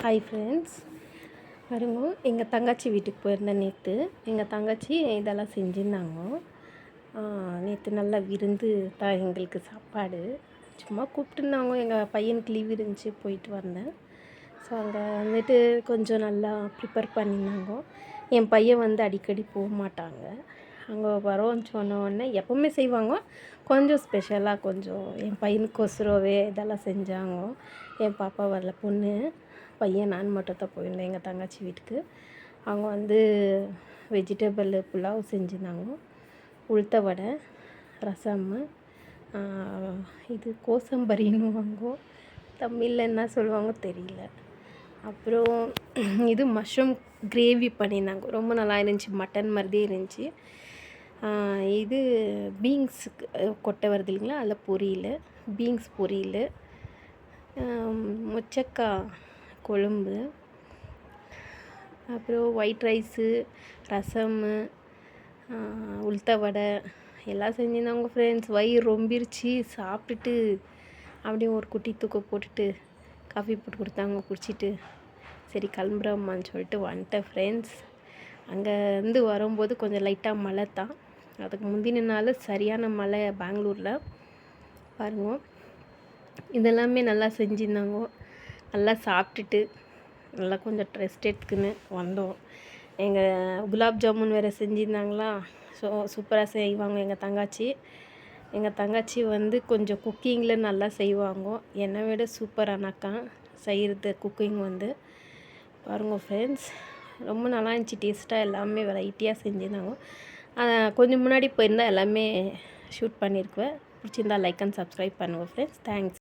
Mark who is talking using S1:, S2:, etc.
S1: Hi friends, பாருங்க எங்கள் தங்கச்சி வீட்டுக்கு போயிருந்தேன் நேற்று. எங்கள் தங்கச்சி இதெல்லாம் செஞ்சுருந்தாங்க. நேற்று நல்லா விருந்து தான் எங்களுக்கு சாப்பாடு. சும்மா கூப்பிட்டுருந்தாங்க. எங்கள் பையனுக்கு லீவ் இருந்துச்சு, போயிட்டு வந்தேன். ஸோ அங்கே வந்துட்டு கொஞ்சம் நல்லா ப்ரிப்பேர் பண்ணியிருந்தாங்க. என் பையன் வந்து அடிக்கடி போக மாட்டாங்க. அங்கே வரோன்னு சொன்ன உடனே எப்போவுமே செய்வாங்க, கொஞ்சம் ஸ்பெஷலாக கொஞ்சம் என் பையனுக்கோசரவே இதெல்லாம் செஞ்சாங்க. என் பாப்பா வரல, பொண்ணு பையன் நான் மட்டும் தான் போயிருந்தேன் எங்கள் தங்கச்சி வீட்டுக்கு. அவங்க வந்து வெஜிடபிள் புலாவ் செஞ்சுருந்தாங்க, உளுத்த வடை, ரசம், இது கோசம்பரின்னு வாங்க, தமிழில் என்ன சொல்லுவாங்க தெரியல. அப்புறம் இது மஷ்ரூம் கிரேவி பண்ணியிருந்தாங்க, ரொம்ப நல்லா இருந்துச்சு, மட்டன் மாதிரியே இருந்துச்சு. இது பீன்ஸுக்கு கொட்டை வருது இல்லைங்களா, அதில் பொரியல், பீன்ஸ் பொரியல், மொச்சக்காய் கொழும்பு, அப்புறம் ஒயிட் ரைஸு, ரசம், உளுத்த வடை எல்லாம் செஞ்சுருந்தாங்க ஃப்ரெண்ட்ஸ். வயிறு ரொம்பிருச்சு. சாப்பிட்டுட்டு அப்படியே ஒரு குட்டி தூக்கம் போட்டுட்டு காஃபி போட்டு கொடுத்தாங்க, குடிச்சிட்டு சரி கிளம்புறோம்மான்னு சொல்லிட்டு வந்துட்டேன் ஃப்ரெண்ட்ஸ். அங்கேருந்து வரும்போது கொஞ்சம் லைட்டாக மழை தான். அதுக்கு முந்தின நாள் சரியான மழை பெங்களூரில். பாருங்க, இதெல்லாமே நல்லா செஞ்சுருந்தாங்க. நல்லா சாப்பிட்டுட்டு நல்லா கொஞ்சம் ரெஸ்ட் எடுத்துக்குன்னு வந்தோம். எங்கள் குலாப் ஜாமுன் வேறு செஞ்சுருந்தாங்களா, ஸோ சூப்பராக செய்வாங்க எங்கள் தங்கச்சி வந்து கொஞ்சம் குக்கிங்கில் நல்லா செய்வாங்க, என்னை விட சூப்பரானாக்கா செய்கிறது குக்கிங் வந்து. பாருங்கள் ஃப்ரெண்ட்ஸ், ரொம்ப நல்லா இருந்துச்சு, டேஸ்ட்டாக எல்லாமே வெரைட்டியாக செஞ்சுருந்தாங்க. கொஞ்சம் முன்னாடி போயிருந்தால் எல்லாமே ஷூட் பண்ணியிருக்குவேன். பிடிச்சிருந்தா லைக் அண்ட் சப்ஸ்கிரைப் பண்ணுங்கள் ஃப்ரெண்ட்ஸ். தேங்க்ஸ்.